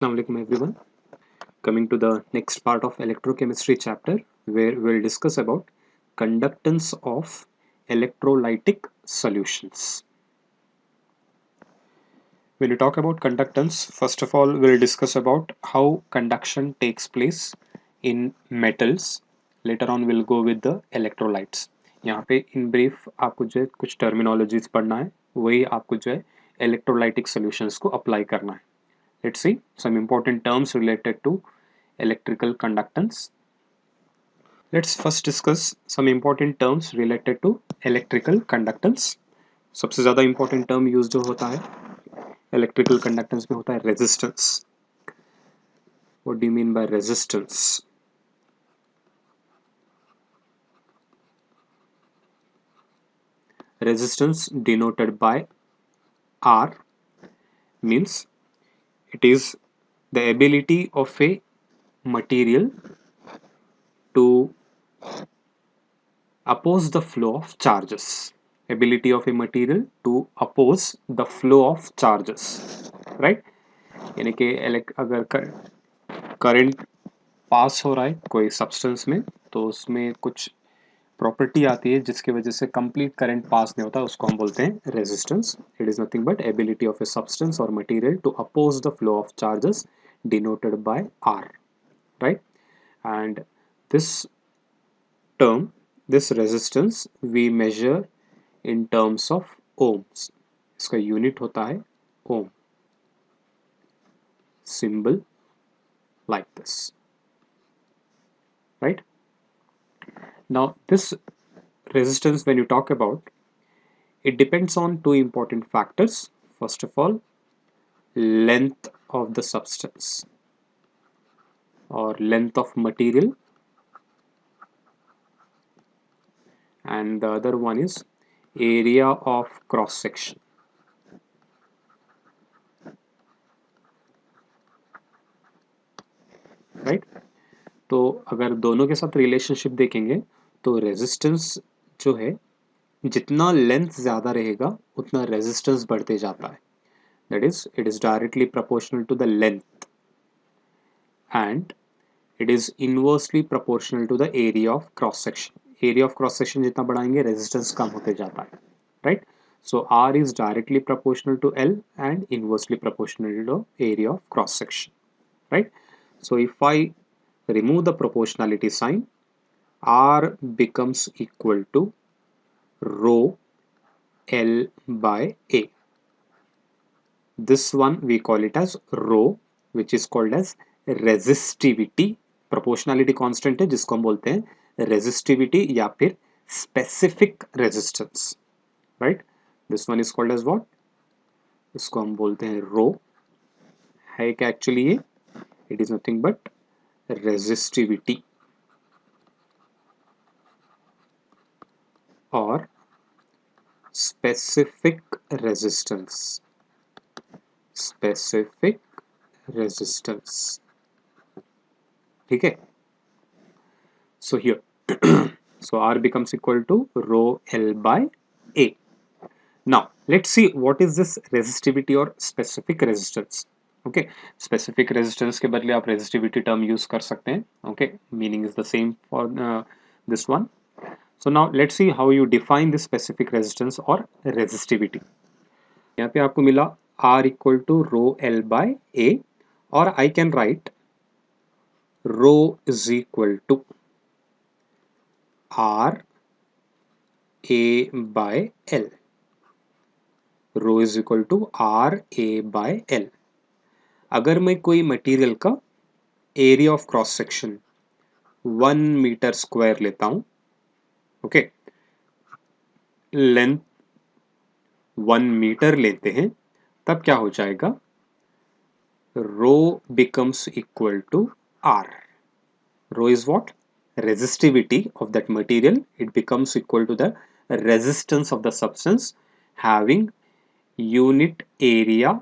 Assalamualaikum everyone. Coming to the next part of electrochemistry chapter where we'll discuss about conductance of electrolytic solutions. When we talk about conductance, first of all we'll discuss about how conduction takes place in metals. Later on we'll go with the electrolytes. यहाँ पे in brief आपको जो है कुछ terminologies पढ़ना है, वही आपको जो है electrolytic solutions को apply करना है. Let's see some important terms related to electrical conductance. Let's first discuss some important terms related to electrical conductance. सबसे ज़्यादा important term use जो होता है electrical conductance में होता है resistance. What do you mean by resistance? Resistance denoted by R means it is the ability of a material to oppose the flow of charges. Ability of a material to oppose the flow of charges, right? यानी कि अगर current pass हो रहा है कोई substance में तो उसमें कुछ प्रॉपर्टी आती है जिसकी वजह से कंप्लीट करंट पास नहीं होता, उसको हम बोलते हैं resistance. It is nothing but ability of a substance और material to oppose the flow of charges denoted by R, right? And this term, this resistance we measure in terms of ohms. इसका unit होता है ohm. Symbol like this, right? Now this resistance, when you talk about, it depends on two important factors. First of all, length of the substance or length of material, and the other one is area of cross section. Right? तो अगर दोनों के साथ relationship देखेंगे तो resistance जो है जितना लेंथ ज़्यादा रहेगा उतना रेजिस्टेंस बढ़ते जाता है. That is it is directly proportional to the length and it is inversely proportional to the area of cross section. Area of cross section जितना बढ़ाएंगे रेजिस्टेंस कम होते जाता है, right? So R is directly proportional to L and inversely proportional to area of cross section, right? So if I remove the proportionality sign, R becomes equal to rho L by A. This one we call it as rho, which is called as resistivity. Proportionality constant है जिसको हम बोलते हैं resistivity या फिर specific resistance, right? This one is called as what? इसको हम बोलते हैं rho. है क्या actually ये? It is nothing but resistivity or specific resistance. Specific resistance. ठीक है? So here, so R becomes equal to rho L by A. Now let's see what is this resistivity or specific resistance. Okay, specific resistance के बदले आप resistivity term use कर सकते हैं. Okay, meaning is the same for this one. So now let's see how you define this specific resistance or resistivity. यहाँ पे आपको मिला R equal to rho L by A, और I can write rho is equal to R A by L. Rho is equal to R A by L. अगर मैं कोई material का area of cross section 1 metre square लेता हूं, okay, length 1 metre लेते हैं, तब क्या हो जाएगा? रो becomes equal to R. Rho is what? Resistivity of that material. It becomes equal to the resistance of the substance having unit area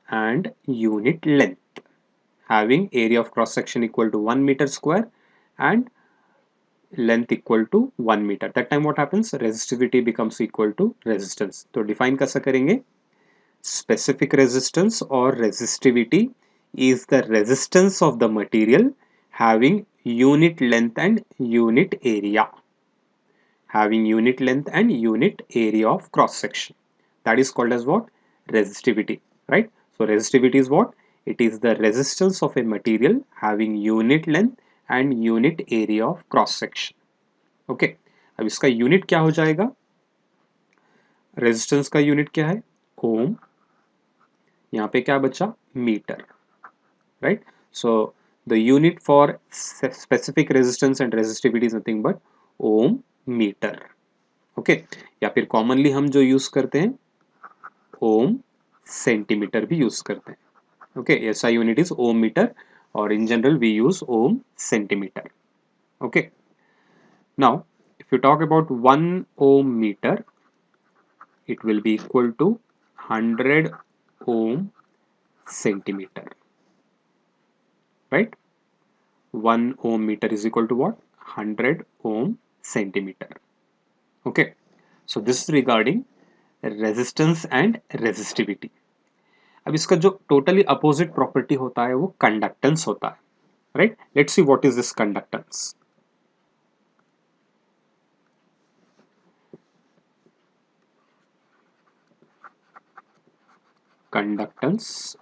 and unit length. Having area of cross section equal to 1 meter square and length equal to 1 meter. That time what happens? Resistivity becomes equal to resistance. तो define कैसा करेंगे? Specific resistance or resistivity is the resistance of the material having unit length and unit area. Having unit length and unit area of cross section. That is called as what? Resistivity, right? So resistivity is what? It is the resistance of a material having unit length and unit area of cross section. Okay अब इसका unit क्या हो जाएगा? Resistance का unit क्या है? ओम. यहाँ पे क्या बचा? Metre, right? So the unit for specific resistance and resistivity is nothing but ohm metre. Okay या फिर कॉमनली हम जो यूज करते हैं ओम सेंटीमीटर भी यूज करते हैं. ओके ऐसा यूनिट इज ओम मीटर और in general we use ohm centimetre. Okay now if you talk about 1 ohm meter, it will be equal to 100 ohm centimeter, right? 1 ohm meter is equal to what? 100 ohm centimeter. Okay, so this is regarding resistance and resistivity. अब इसका जो totally opposite property होता है वो conductance होता है, right? Let's see what is this conductance. Conductance,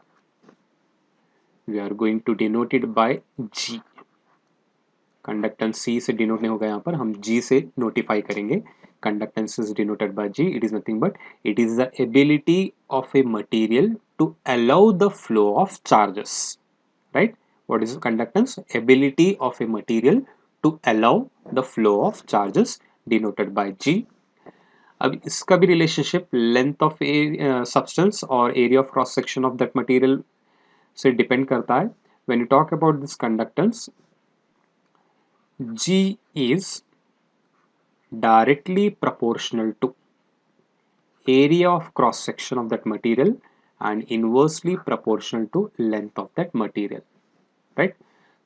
we are going to denote it by G. Conductance C से denote नहीं होगा, यहाँ पर हम जी से नोटिफाई करेंगे. Conductance is denoted by G. It is nothing but it is the ability of a material to allow the flow of charges, right? What is conductance? Ability of a material to allow the flow of charges denoted by G. अब इसका भी relationship length of a substance और area of cross section of that material से depend करता है. When you talk about this conductance, G is directly proportional to area of cross section of that material and inversely proportional to length of that material, right?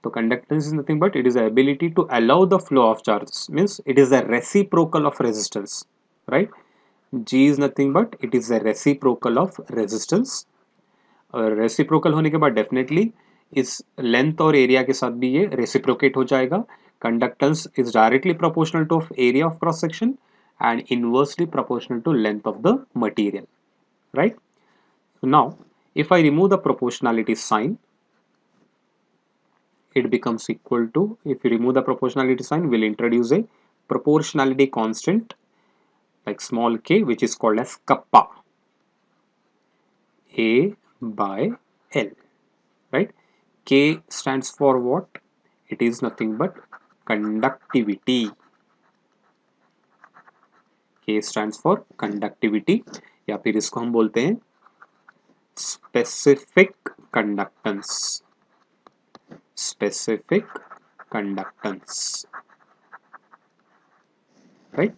So conductance is nothing but it is the ability to allow the flow of charges, means it is the reciprocal of resistance, right? G is nothing but it is the reciprocal of resistance. Reciprocal होने के बाद definitely इस length और area के साथ भी ये reciprocate हो जाएगा. Conductance is directly proportional to area of cross section and inversely proportional to length of the material, right? So now if I remove the proportionality sign, it becomes equal to, if you remove the proportionality sign, we'll introduce a proportionality constant like small k, which is called as kappa, A by L, right? K stands for what? It is nothing but conductivity. K stands for conductivity या फिर इसको हम बोलते हैं specific conductance. Specific conductance, right?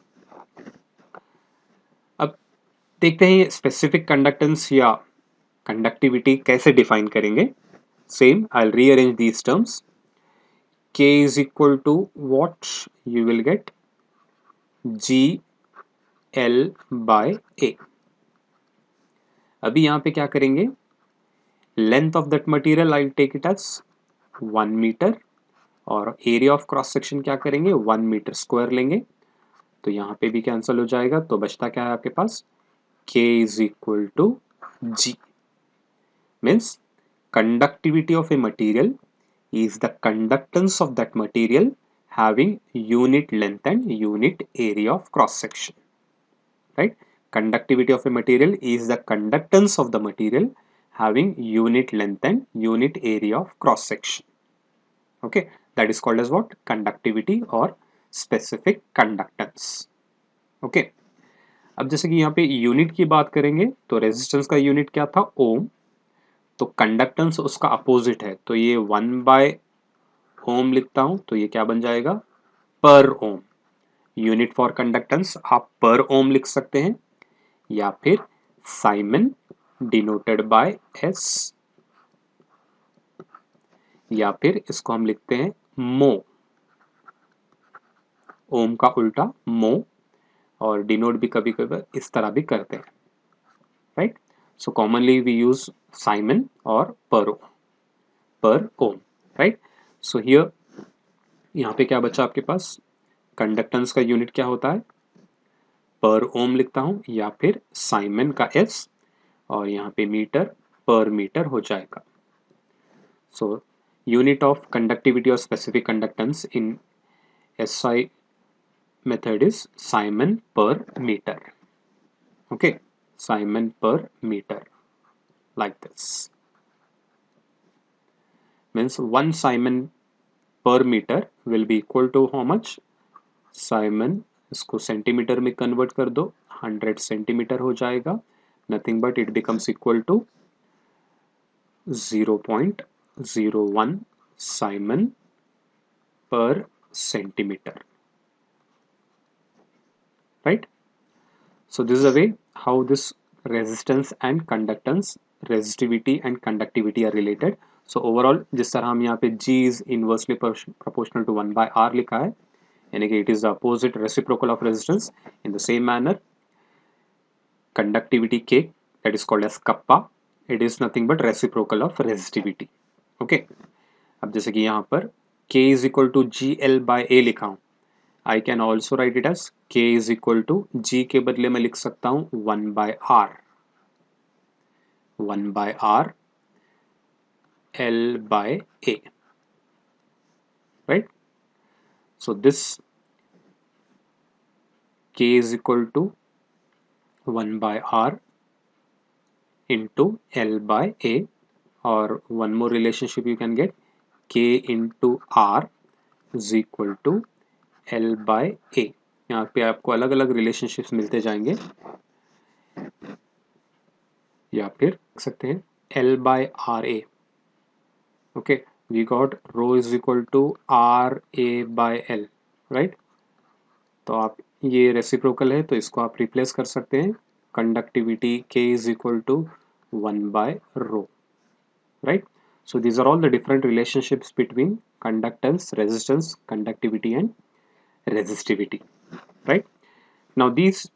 अब देखते हैं specific conductance या conductivity कैसे define करेंगे. Same, I'll rearrange these terms. K is equal to what? You will get G L by A. अभी यहाँ पे क्या करेंगे? Length of that material I take it as 1 metre और एरिया ऑफ क्रॉस सेक्शन क्या करेंगे? 1 metre square लेंगे. तो यहाँ पे भी कैंसिल हो जाएगा. तो बचता क्या है आपके पास? K is equal to G. Means conductivity of a material is the conductance of that material having unit length and unit area of cross section, right? Conductivity of a material is the conductance of the material having unit length and unit area of cross section. Okay, that is called as what? Conductivity or specific conductance. Okay, अब जैसे कि यहाँ पे unit की बात करेंगे तो resistance का यूनिट क्या था? ओम. तो कंडक्टेंस उसका अपोजिट है, तो ये 1 बाय ओम लिखता हूं, तो ये क्या बन जाएगा? पर ओम. यूनिट फॉर कंडक्टेंस आप पर ओम लिख सकते हैं या फिर साइमन डिनोटेड बाय एस, या फिर इसको हम लिखते हैं मो. ओम का उल्टा मो, और डिनोट भी कभी कभी इस तरह भी करते हैं, right? So commonly we use siemens or per ओम. पर ओम, राइट। सो हियर यहाँ पे क्या बचा आपके पास, कंडक्टेंस का यूनिट क्या होता है, पर ओम लिखता हूँ या फिर साइमन का एस, और यहाँ पे मीटर पर मीटर हो जाएगा। सो यूनिट ऑफ कंडक्टिविटी और specific conductance in SI method is Simon पर मीटर। ओके, साइमन पर metre, like this means 1 Simon per meter will be equal to how much, Simon इसको सेंटीमीटर में convert कर दो, 100 centimetre हो जाएगा, nothing but it becomes equal to 0.01 Simon per centimeter, right? So this is a way how this resistance and conductance, resistivity and conductivity are related. So overall जिस तरह हम यहाँ पे G is inversely proportional to 1 by R लिखा है, यानी कि it is the opposite reciprocal of resistance. In the same manner, conductivity K, that is called as kappa, it is nothing but reciprocal of resistivity. Okay, अब जैसे कि यहाँ पर K is equal to GL by A लिखा हूँ, I can also write it as K is equal to G के बदले में लिख सकता हूँ 1 by R, 1 by R L by A, right? So this K is equal to 1 by R into L by A, or one more relationship you can get, K into R is equal to L by A. यहाँ पे आपको अलग अलग relationships मिलते जाएंगे, या फिर लिख सकते हैं L by RA. Okay, we got rho is equal to RA by L, right. तो आप ये रेसिप्रोकल है तो इसको आप रिप्लेस कर सकते हैं, conductivity K is equal to 1 by rho, right? So these are all the different relationships between conductance, resistance, conductivity and resistivity, right? Now these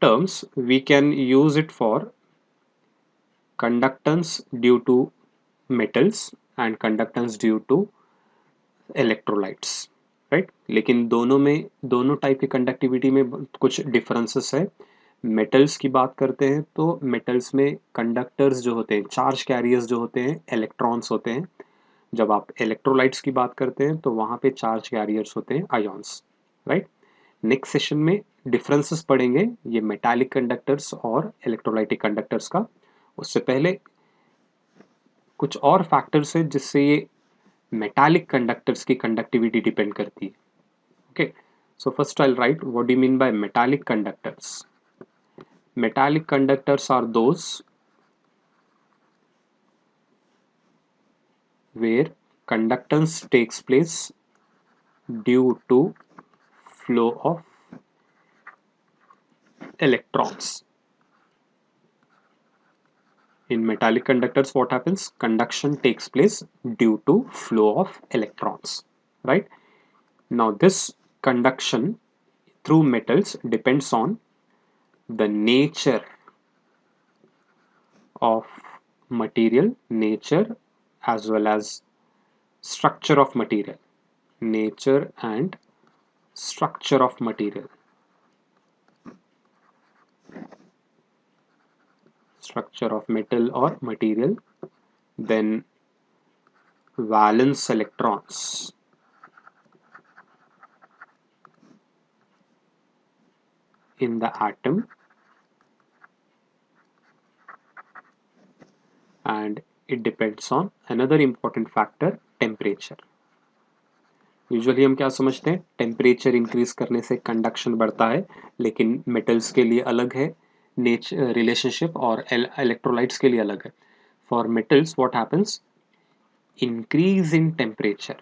terms we can use it for conductance due to metals and conductance due to electrolytes, right? लेकिन दोनों में, दोनों type की conductivity में कुछ differences है। Metals की बात करते हैं तो मेटल्स में कंडक्टर्स जो होते हैं, चार्ज कैरियर्स जो होते हैं, इलेक्ट्रॉन्स होते हैं। जब आप इलेक्ट्रोलाइट्स की बात करते हैं तो वहाँ पे चार्ज कैरियर्स होते हैं, आयॉन्स, राइट। नेक्स्ट सेशन में डिफरेंसेस पढ़ेंगे ये मेटालिक कंडक्टर्स और इलेक्ट्रोलाइटिक कंडक्टर्स का। उससे पहले कुछ और फैक्टर्स है जिससे ये मेटालिक कंडक्टर्स की कंडक्टिविटी डिपेंड करती है। Okay, so first I will write what do you mean by metallic conductors. Metallic conductors are those where conductance takes place due to flow of electrons. In metallic conductors, what happens? Conduction takes place due to flow of electrons, right? Now this conduction through metals depends on the nature of material, nature as well as structure of material, nature and structure of material, structure of metal or material, then valence electrons in the atom, and it depends on another important factor, temperature. Usually हम क्या समझते हैं, temperature increase करने से conduction बढ़ता है, लेकिन metals के लिए अलग है नेचर रिलेशनशिप और इलेक्ट्रोलाइट्स के लिए अलग है। For metals what happens, increase in temperature,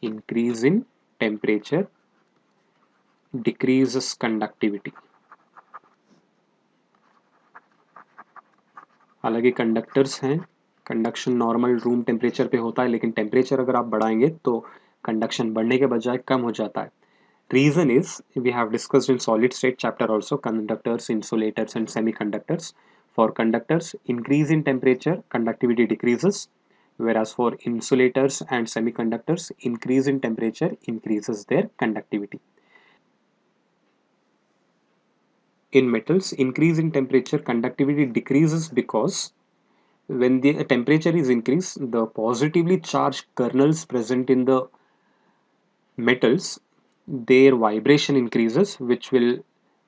increase in temperature decreases conductivity. हालांकि कंडक्टर्स हैं, कंडक्शन नॉर्मल रूम टेम्परेचर पे होता है, लेकिन टेम्परेचर अगर आप बढ़ाएंगे तो कंडक्शन बढ़ने के बजाय कम हो जाता है। Reason is we have discussed in solid state chapter also, conductors, insulators and semiconductors. For conductors, increase in temperature, conductivity decreases, whereas for insulators and semiconductors, increase in temperature increases their conductivity. In metals, increase in temperature, conductivity decreases because when the temperature is increased, the positively charged kernels present in the metals, their vibration increases, which will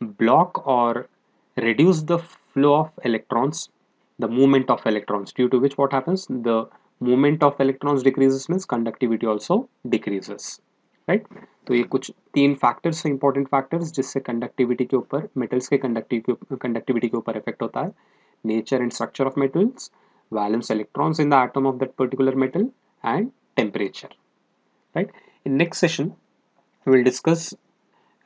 block or reduce the flow of electrons, the movement of electrons, due to which what happens, the movement of electrons decreases means conductivity also decreases, right? तो ये कुछ तीन factors हैं, important factors, जिससे conductivity के ऊपर, metals के conductivity के ऊपर इफेक्ट होता है. Nature and structure of metals, valence electrons in the atom of that particular metal, and temperature, right? In next session we will discuss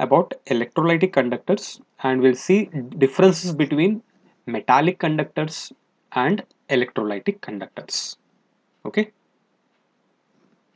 about electrolytic conductors, and we'll see differences between metallic conductors and electrolytic conductors. Okay.